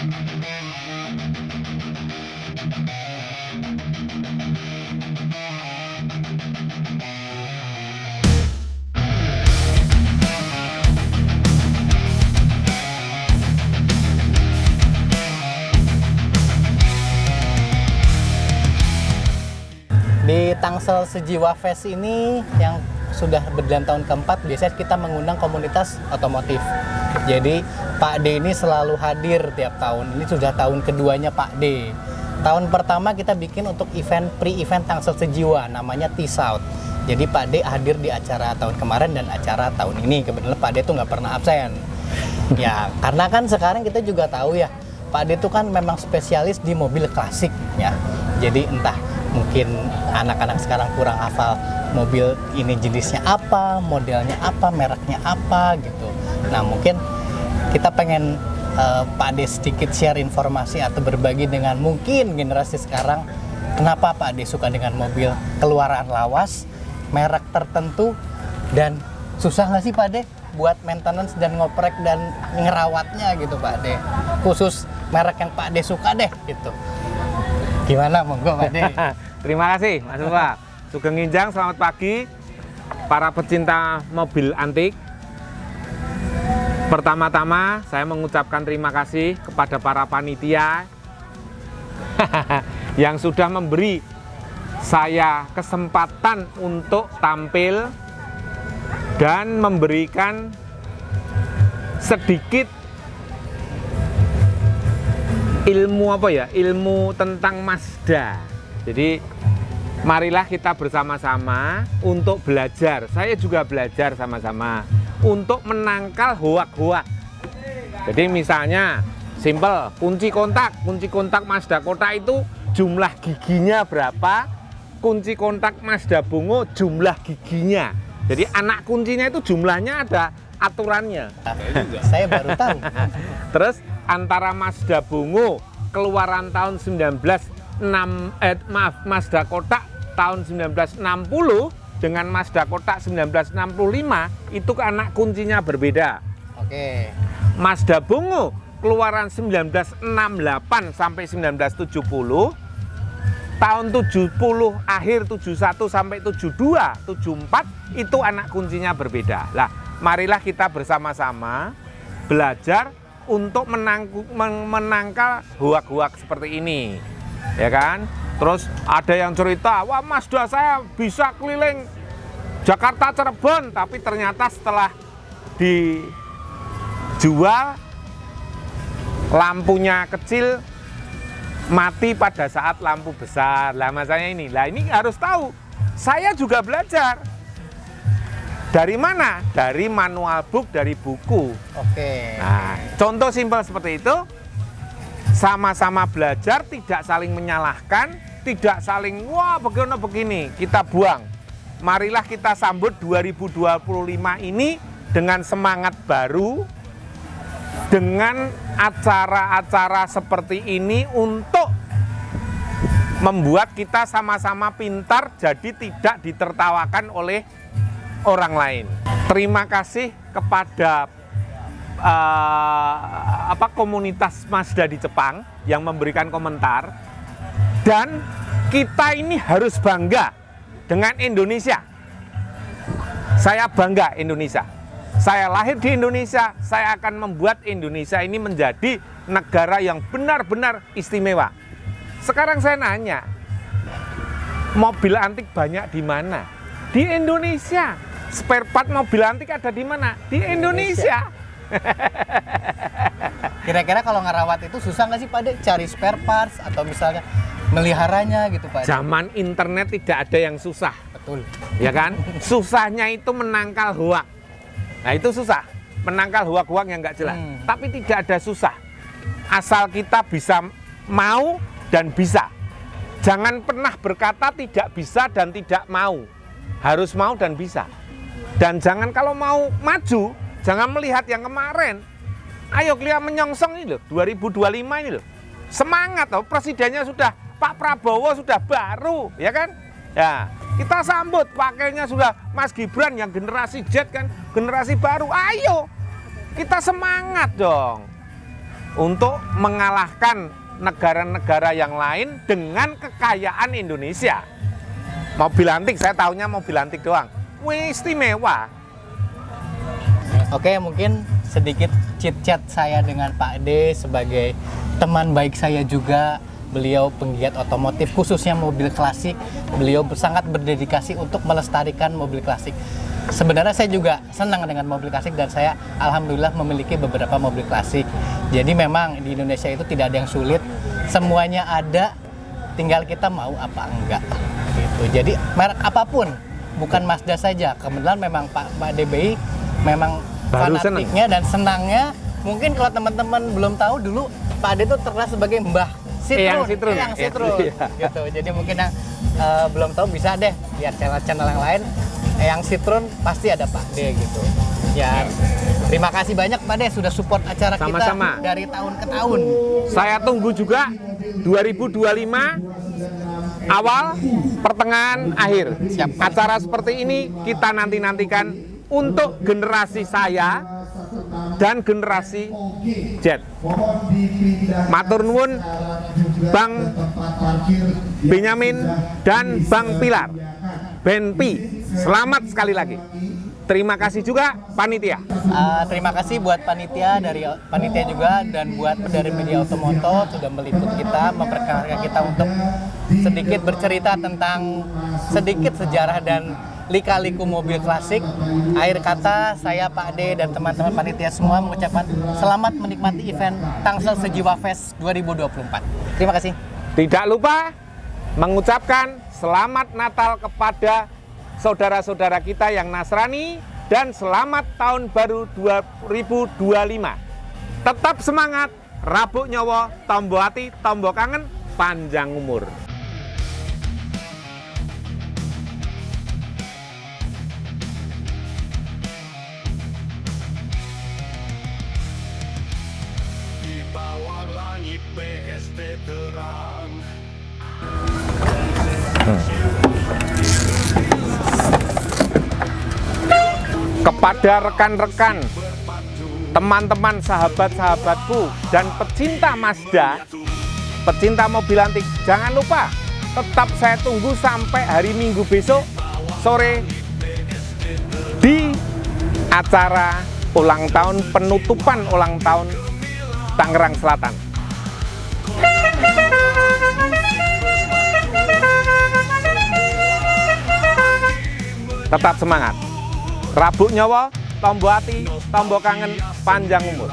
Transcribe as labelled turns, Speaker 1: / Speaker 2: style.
Speaker 1: Di Tangsel Sejiwa Fest ini yang sudah berjalan tahun keempat, biasanya kita mengundang komunitas otomotif. Jadi Pak D ini selalu hadir tiap tahun. Ini sudah tahun keduanya Pak D. Tahun pertama kita bikin untuk pre-event Tangsel Sejiwa, namanya T-South. Jadi Pak D hadir di acara tahun kemarin dan acara tahun ini. Kebetulan Pak D tuh nggak pernah absen. Ya, karena kan sekarang kita juga tahu ya, Pak D tuh kan memang spesialis di mobil klasik ya. Jadi entah mungkin anak-anak sekarang kurang hafal mobil ini jenisnya apa, modelnya apa, mereknya apa gitu. Nah mungkin kita pengen Pak D sedikit share informasi atau berbagi dengan mungkin generasi sekarang, kenapa Pak D suka dengan mobil keluaran lawas, merek tertentu, dan susah nggak sih Pak D buat maintenance dan ngoprek dan ngerawatnya gitu Pak D, khusus merek yang Pak D suka deh gitu. Gimana monggo Pak D?
Speaker 2: Terima kasih Mas Mufa. Sugeng Nginjang, selamat pagi para pecinta mobil antik. Pertama-tama saya mengucapkan terima kasih kepada para panitia yang sudah memberi saya kesempatan untuk tampil dan memberikan sedikit ilmu tentang Mazda. Jadi marilah kita bersama-sama untuk belajar. Saya juga belajar sama-sama untuk menangkal hoak-hoak. Jadi misalnya simple, kunci kontak Mazda Kota itu jumlah giginya berapa, kunci kontak Mazda Bungo jumlah giginya. Jadi anak kuncinya itu jumlahnya ada aturannya.
Speaker 1: Saya baru tahu.
Speaker 2: Terus antara Mazda Bungo keluaran tahun Mazda Kotak tahun 1960 dengan Mazda Kotak 1965 itu anak kuncinya berbeda.
Speaker 1: Oke.
Speaker 2: Mazda Bungo keluaran 1968 sampai 1970, tahun 70 akhir 71 sampai 72, 74 itu anak kuncinya berbeda. Lah, marilah kita bersama-sama belajar untuk menangkal hoak-hoak seperti ini. Ya kan? Terus ada yang cerita, wah Mazda saya bisa keliling Jakarta Cirebon, tapi ternyata setelah dijual lampunya kecil, mati pada saat lampu besar. Lah masanya ini, harus tahu. Saya juga belajar. Dari mana? Dari manual book, dari buku.
Speaker 1: Oke.
Speaker 2: Nah, contoh simpel seperti itu. Sama-sama belajar, tidak saling menyalahkan, tidak saling wah begini, kita buang. Marilah kita sambut 2025 ini dengan semangat baru, dengan acara-acara seperti ini untuk membuat kita sama-sama pintar, jadi tidak ditertawakan oleh orang lain. Terima kasih kepada komunitas Mazda di Jepang yang memberikan komentar, dan kita ini harus bangga dengan Indonesia. Saya bangga Indonesia. Saya lahir di Indonesia, saya akan membuat Indonesia ini menjadi negara yang benar-benar istimewa. Sekarang saya nanya, mobil antik banyak di mana? Di Indonesia. Spare part mobil antik ada di mana? Di Indonesia.
Speaker 1: Kira-kira kalau ngerawat itu susah nggak sih Pak De cari spare parts atau misalnya meliharanya gitu Pak De?
Speaker 2: Zaman internet tidak ada yang susah.
Speaker 1: Betul.
Speaker 2: Ya kan? Susahnya itu menangkal hoak. Nah itu susah, menangkal hoak-hoak yang nggak jelas. Tapi tidak ada susah. Asal kita bisa mau dan bisa. Jangan pernah berkata tidak bisa dan tidak mau. Harus mau dan bisa. Dan jangan kalau mau maju, jangan melihat yang kemarin. Ayo kelihatan menyongsong ini loh, 2025 ini loh. Semangat loh, presidennya sudah, Pak Prabowo sudah baru, ya kan? Ya, kita sambut, pakainya sudah Mas Gibran yang generasi Z kan, generasi baru. Ayo, kita semangat dong. untuk mengalahkan negara-negara yang lain dengan kekayaan Indonesia. Mobil antik, saya tahunya mobil antik doang. Wih, istimewa.
Speaker 1: Oke, mungkin sedikit chit-chat saya dengan Pak D sebagai teman baik saya juga. Beliau penggiat otomotif, khususnya mobil klasik. Beliau sangat berdedikasi untuk melestarikan mobil klasik. Sebenarnya saya juga senang dengan mobil klasik dan saya alhamdulillah memiliki beberapa mobil klasik. Jadi memang di Indonesia itu tidak ada yang sulit, semuanya ada, tinggal kita mau apa enggak. Gitu. Jadi merek apapun, bukan Mazda saja. Kebetulan memang Pak DBI memang
Speaker 2: Baru
Speaker 1: fanatiknya dan senangnya. Mungkin kalau teman-teman belum tahu, dulu Pak D itu terkenal sebagai Mbah Citroen,
Speaker 2: Citroen.
Speaker 1: Citroen, gitu. Jadi mungkin yang belum tahu bisa deh lihat channel-channel yang lain. Yang Citroen pasti ada Pak D gitu. Ya, terima kasih banyak Pak D sudah support acara
Speaker 2: Sama-sama.
Speaker 1: kita dari tahun ke tahun.
Speaker 2: Saya tunggu juga 2025 awal, pertengahan, akhir.
Speaker 1: Siap.
Speaker 2: Acara seperti ini kita nantikan untuk generasi saya dan generasi Z. Matur nuwun Bang Benyamin dan Bang Pilar, Benpi. Selamat sekali lagi. Terima kasih juga panitia.
Speaker 1: Terima kasih buat panitia dari panitia juga dan buat dari Media Otomoto sudah meliput kita, memperkenalkan kita untuk sedikit bercerita tentang sedikit sejarah dan lika-liku mobil klasik. Akhir kata, saya Pak D dan teman-teman panitia semua mengucapkan selamat menikmati event Tangsel Sejiwa Fest 2024. Terima kasih.
Speaker 2: Tidak lupa mengucapkan selamat Natal kepada saudara-saudara kita yang Nasrani dan selamat tahun baru 2025. Tetap semangat, rabuk nyawa, tombo hati, tombo kangen, panjang umur.
Speaker 3: Di bawah langit BSD terang.
Speaker 2: Kepada rekan-rekan, teman-teman, sahabat-sahabatku, dan pecinta Mazda, pecinta mobil antik, jangan lupa tetap saya tunggu sampai hari Minggu besok sore di acara ulang tahun, penutupan ulang tahun Tangerang Selatan. Tetap semangat. Rabuk nyawa, tombo hati, tombo kangen, panjang umur.